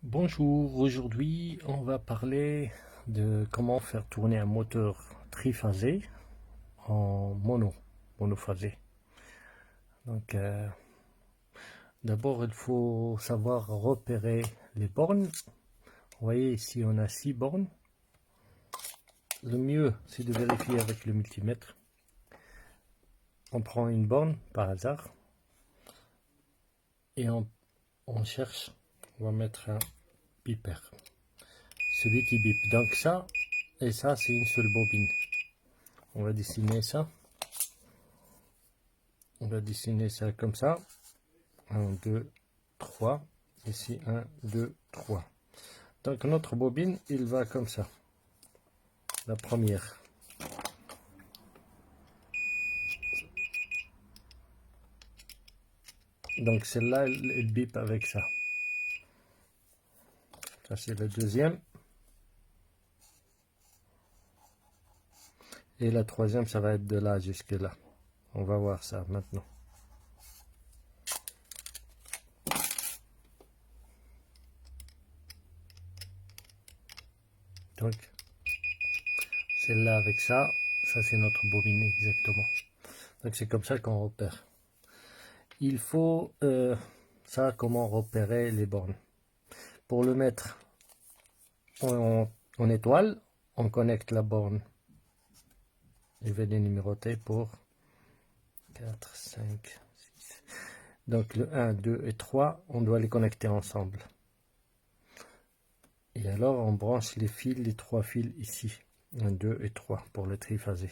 Bonjour, aujourd'hui on va parler de comment faire tourner un moteur triphasé en monophasé. Donc d'abord il faut savoir repérer les bornes. Vous voyez ici on a 6 bornes. Le mieux c'est de vérifier avec le multimètre. On prend une borne par hasard et on cherche, on va mettre un beeper. Celui qui bip. Donc ça et ça c'est une seule bobine. On va dessiner ça. On va dessiner ça comme ça. 1, 2, 3. Ici 1, 2, 3. Donc notre bobine, il va comme ça. La première. Donc celle-là, elle bip avec ça. Ça c'est la deuxième. Et la troisième, ça va être de là jusque là. On va voir ça maintenant. Donc celle-là avec ça, ça c'est notre bobine exactement. Donc c'est comme ça qu'on repère. Il faut ça, comment repérer les bornes. Pour le mettre en étoile, on connecte la borne. Je vais les numéroter pour 4, 5, 6. Donc le 1, 2 et 3, on doit les connecter ensemble. Et alors on branche les fils, les 3 fils ici. 1, 2 et 3 pour le triphasé.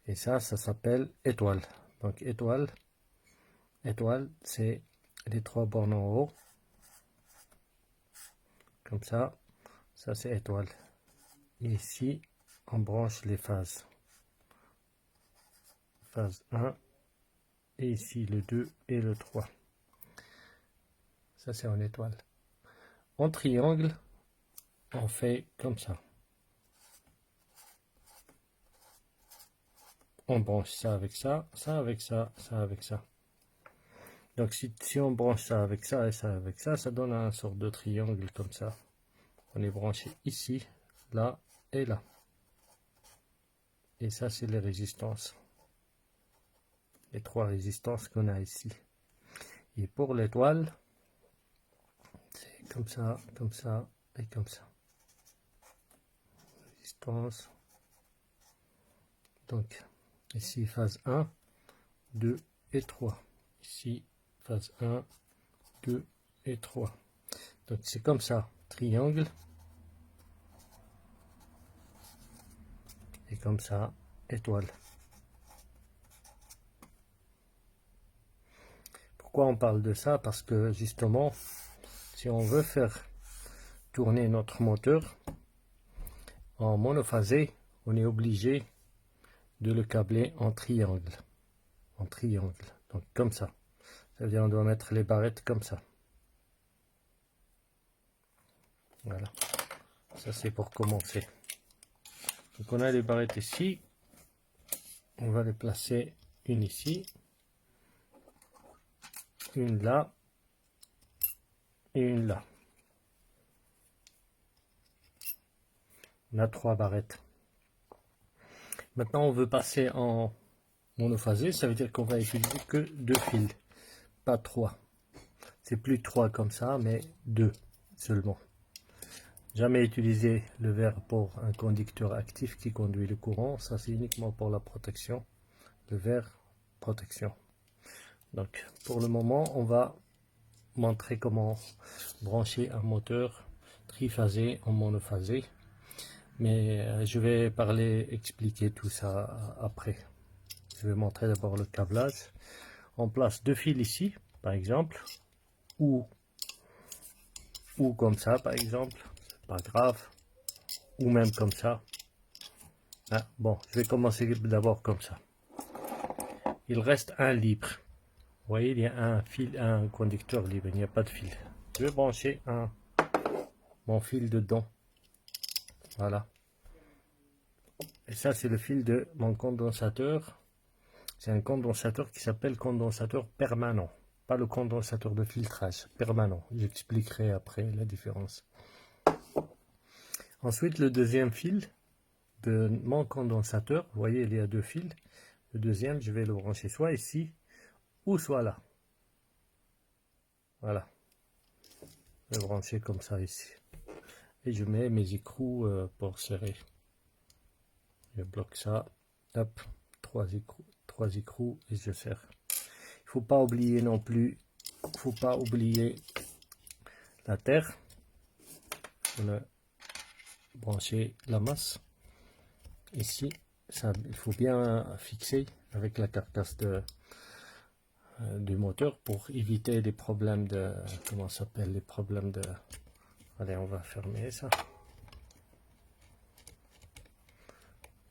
Et ça s'appelle étoile. Donc étoile, c'est les 3 bornes en haut. Comme ça, ça c'est étoile. Et ici, on branche les phases. Phase 1, et ici le 2 et le 3. Ça c'est en étoile. En triangle, on fait comme ça. On branche ça avec ça, ça avec ça, ça avec ça. Donc si on branche ça avec ça et ça avec ça, ça donne un sorte de triangle comme ça. On est branché ici, là et là. Et ça c'est les résistances. Les 3 résistances qu'on a ici. Et pour l'étoile, c'est comme ça et comme ça. Résistance. Donc ici phase 1, 2 et 3. Ici phase 1, 2 et 3. Donc c'est comme ça, triangle. Et comme ça, étoile. Pourquoi on parle de ça? Parce que justement, si on veut faire tourner notre moteur en monophasé, on est obligé de le câbler en triangle. En triangle. Donc comme ça. Ça veut dire on doit mettre les barrettes comme ça. Voilà. Ça c'est pour commencer. Donc on a les barrettes ici. On va les placer une ici. Une là. Et une là. On a 3 barrettes. Maintenant on veut passer en monophasé, ça veut dire qu'on va utiliser que 2 fils, pas 3. C'est plus 3 comme ça, mais 2 seulement. Jamais utiliser le verre pour un conducteur actif qui conduit le courant, ça c'est uniquement pour la protection. Le verre, protection. Donc pour le moment, on va montrer comment brancher un moteur triphasé en monophasé. Mais je vais expliquer tout ça après. Je vais montrer d'abord le câblage. On place 2 fils ici, par exemple, ou comme ça, par exemple, c'est pas grave, ou même comme ça. Ah, bon, je vais commencer d'abord comme ça. Il reste un libre. Vous voyez, il y a un fil, un conducteur libre, il n'y a pas de fil. Je vais brancher mon fil dedans. Voilà. Et ça, c'est le fil de mon condensateur. C'est un condensateur qui s'appelle condensateur permanent. pas le condensateur de filtrage permanent. J'expliquerai après la différence. Ensuite, le deuxième fil de mon condensateur, vous voyez, il y a deux fils. Le deuxième, je vais le brancher soit ici ou soit là. Voilà. Je vais brancher comme ça ici. Et je mets mes écrous pour serrer. Je bloque ça. Hop, trois écrous et je serre. Il faut pas oublier non plus, faut pas oublier la terre. On a branché la masse ici. Ça, il faut bien fixer avec la carcasse du moteur pour éviter des problèmes de, comment ça s'appelle, les problèmes de, allez, on va fermer ça,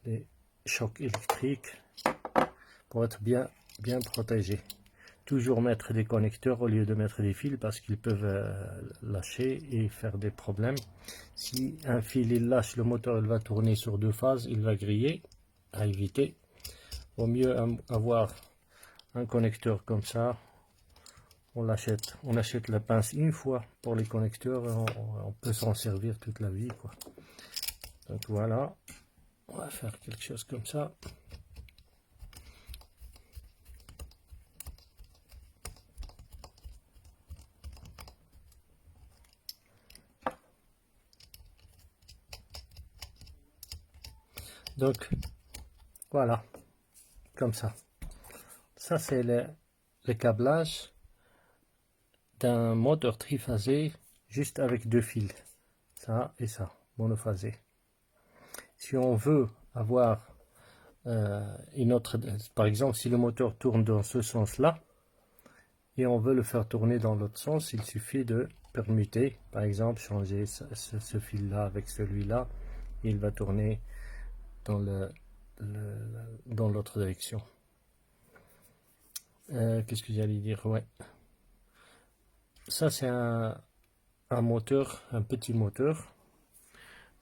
les chocs électriques, pour être bien protégé. Toujours mettre des connecteurs au lieu de mettre des fils parce qu'ils peuvent lâcher et faire des problèmes. Si un fil il lâche, le moteur il va tourner sur deux phases, il va griller. À éviter. Vaut mieux avoir un connecteur comme ça. On achète la pince une fois pour les connecteurs. On peut s'en servir toute la vie, quoi. Donc voilà, on va faire quelque chose comme ça. Donc voilà, comme ça. Ça c'est le câblage d'un moteur triphasé juste avec deux fils, ça et ça, monophasé. Si on veut avoir une autre, par exemple si le moteur tourne dans ce sens là et on veut le faire tourner dans l'autre sens, il suffit de permuter, par exemple changer ce fil là avec celui là, il va tourner dans dans l'autre direction. Qu'est-ce que j'allais dire? Ouais, ça c'est un moteur, un petit moteur,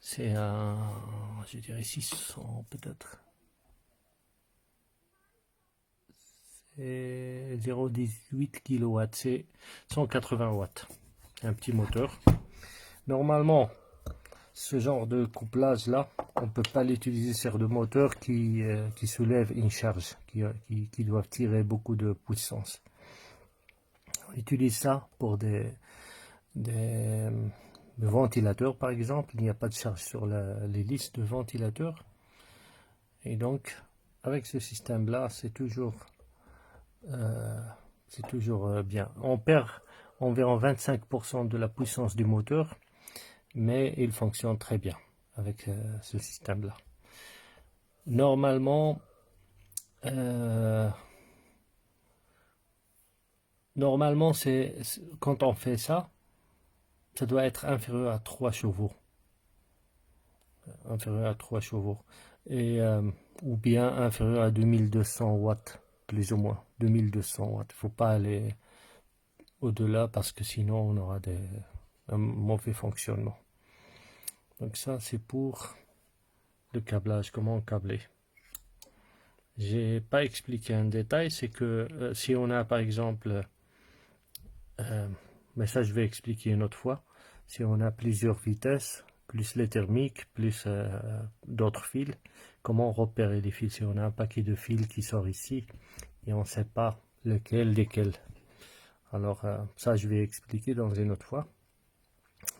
c'est un, je dirais 600 peut-être, c'est 0,18 kW, c'est 180 watts, un petit moteur. Normalement ce genre de couplage là, on peut pas l'utiliser sur de moteurs qui soulèvent une charge, qui doivent tirer beaucoup de puissance. On utilise ça pour des ventilateurs par exemple. Il n'y a pas de charge sur les listes de ventilateurs, et donc avec ce système là c'est toujours bien. On perd environ 25% de la puissance du moteur, mais il fonctionne très bien avec ce système là. Normalement c'est quand on fait ça, ça doit être inférieur à 3 chevaux, et ou bien inférieur à 2200 watts, plus ou moins 2200 watts. Il faut pas aller au-delà parce que sinon on aura un mauvais fonctionnement. Donc ça c'est pour le câblage, comment câbler. J'ai pas expliqué un détail, c'est que si on a par exemple, mais ça je vais expliquer une autre fois, si on a plusieurs vitesses, plus les thermiques, plus d'autres fils, comment repérer les fils? Si on a un paquet de fils qui sort ici et on ne sait pas lequel desquels. Alors ça je vais expliquer dans une autre fois,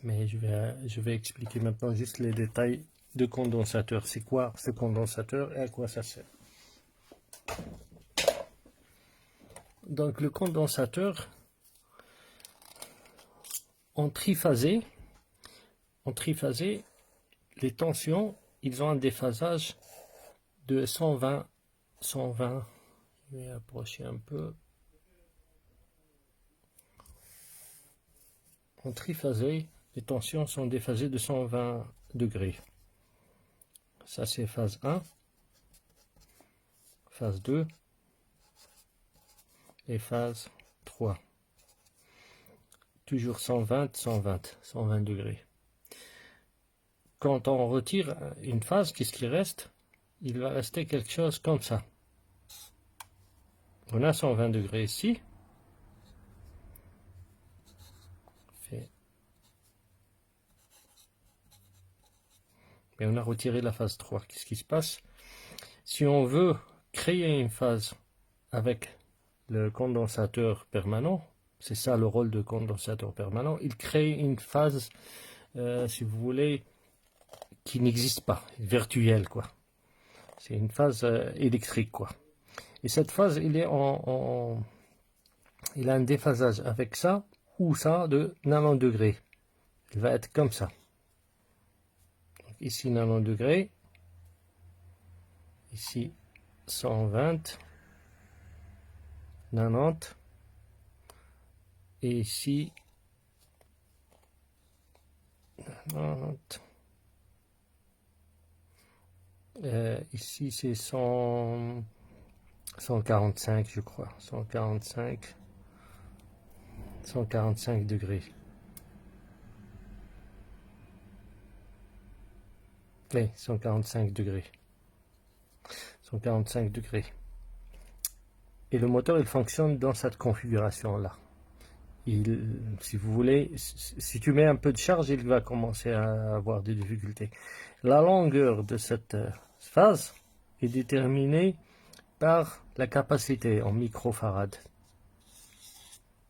mais je vais expliquer maintenant juste les détails de condensateur. C'est quoi ce condensateur et à quoi ça sert? Donc le condensateur en triphasé, les tensions, ils ont un déphasage de 120. Je vais approcher un peu. En triphasé, les tensions sont déphasées de 120 degrés. Ça c'est phase 1, phase 2 et phase 3. Toujours 120 degrés. Quand on retire une phase, qu'est-ce qui reste? Il va rester quelque chose comme ça. On a 120 degrés ici, mais on a retiré la phase 3. Qu'est-ce qui se passe? Si on veut créer une phase avec le condensateur permanent, c'est ça le rôle de condensateur permanent, il crée une phase, si vous voulez, qui n'existe pas, virtuelle, quoi. C'est une phase électrique, quoi. Et cette phase, il a un déphasage avec ça ou ça de nanodegrés. Il va être comme ça. Donc ici nanodegrés, ici 120, 90, et ici 90. Ici c'est 145, je crois. 145 degrés. Oui, 145 degrés. 145 degrés. Et le moteur, il fonctionne dans cette configuration-là. Si vous voulez, si tu mets un peu de charge, il va commencer à avoir des difficultés. La longueur de cette phase est déterminée par la capacité en microfarad.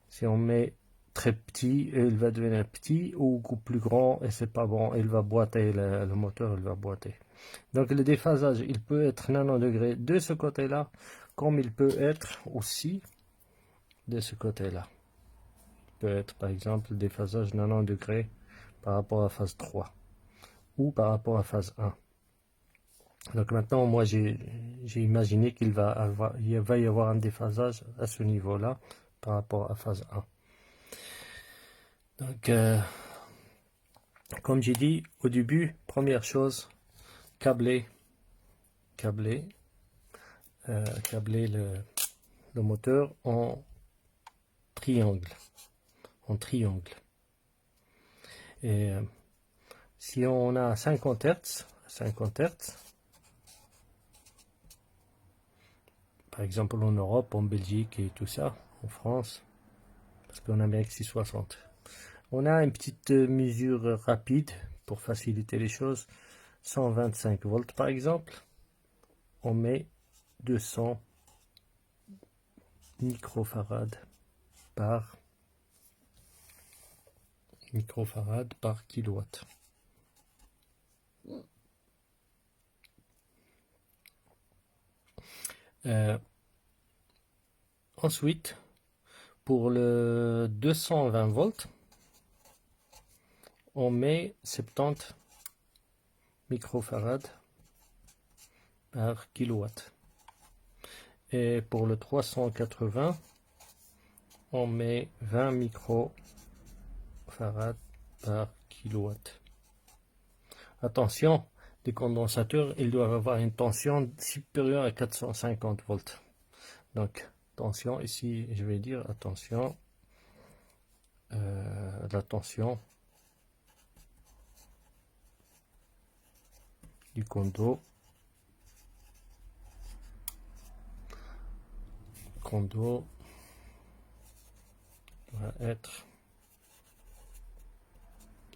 Si on met très petit, il va devenir petit, ou plus grand, et c'est pas bon, il va boiter, le moteur il va boiter. Donc le déphasage, il peut être nanodegré de ce côté-là, comme il peut être aussi de ce côté-là. Il peut être par exemple le déphasage nanodegré par rapport à phase 3, ou par rapport à phase 1. Donc maintenant, moi j'ai imaginé qu'il va y avoir un déphasage à ce niveau-là par rapport à phase 1. Donc, comme j'ai dit au début, première chose, câbler le moteur en triangle. Et si on a 50 Hz, par exemple en Europe, en Belgique et tout ça, en France, parce qu'en Amérique c'est 60. On a une petite mesure rapide pour faciliter les choses. 125 volts par exemple. On met 200 microfarad par kilowatt. Ensuite, pour le 220 volts, on met 70 microfarad par kilowatt. Et pour le 380, on met 20 microfarad par kilowatt. Attention, les condensateurs, ils doivent avoir une tension supérieure à 450 volts. Donc, attention, ici, je vais dire attention, la tension du condo doit être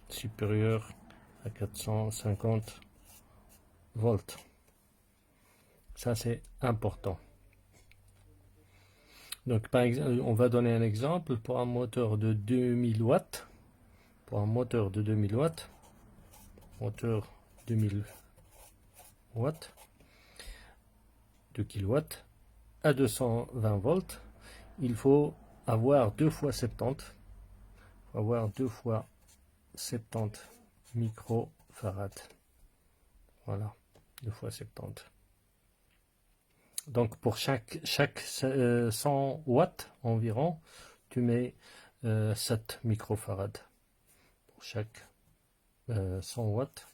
supérieur à 450 volts. Ça, c'est important. Donc, par exemple, on va donner un exemple pour un moteur de 2000 watts. Pour un moteur de 2000 watts, moteur 2000 watts, 2 kW, à 220 volts, il faut avoir 2 fois 70. Il faut avoir 2 fois 70 microfarad. Voilà, 2 fois 70. Donc pour chaque 100 watts environ, tu mets 7 microfarad. Pour chaque 100 watts,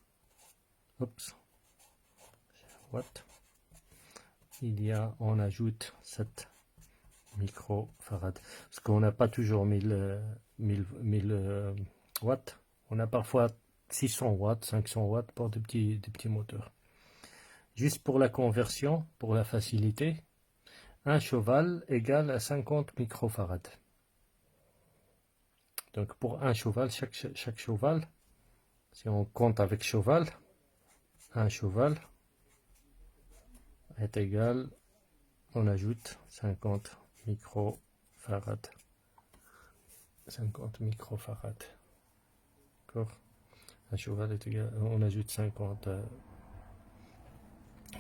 on ajoute 7 microfarad. Parce qu'on n'a pas toujours 1000 watts. On a parfois 600 watts, 500 watts pour des petits moteurs. Juste pour la conversion, pour la facilité, un cheval égale à 50 microfarad. Donc pour un cheval, chaque cheval, si on compte avec cheval, 1 cheval est égal, on ajoute 50 microfarads. 50 microfarads. D'accord. Un cheval est égal, on ajoute 50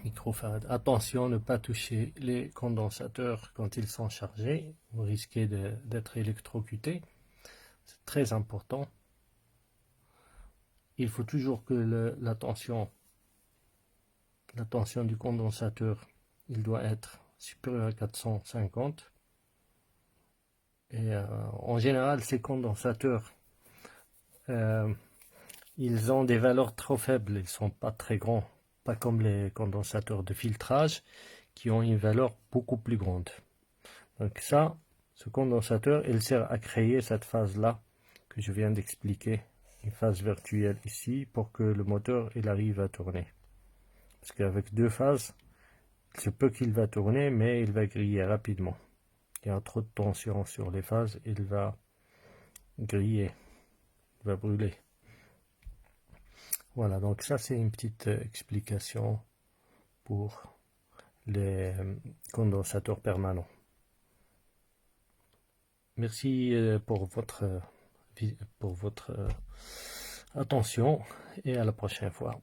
microfarads. Attention, ne pas toucher les condensateurs quand ils sont chargés. Vous risquez d'être électrocuté. C'est très important. Il faut toujours que la tension du condensateur, il doit être supérieur à 450. Et en général, ces condensateurs, ils ont des valeurs trop faibles, ils ne sont pas très grands, pas comme les condensateurs de filtrage qui ont une valeur beaucoup plus grande. Donc ça, ce condensateur, il sert à créer cette phase-là que je viens d'expliquer, une phase virtuelle ici, pour que le moteur il arrive à tourner. Parce qu'avec 2 phases, il se peut qu'il va tourner, mais il va griller rapidement. Il y a trop de tension sur les phases, il va griller, il va brûler. Voilà, donc ça c'est une petite explication pour les condensateurs permanents. Merci pour votre attention et à la prochaine fois.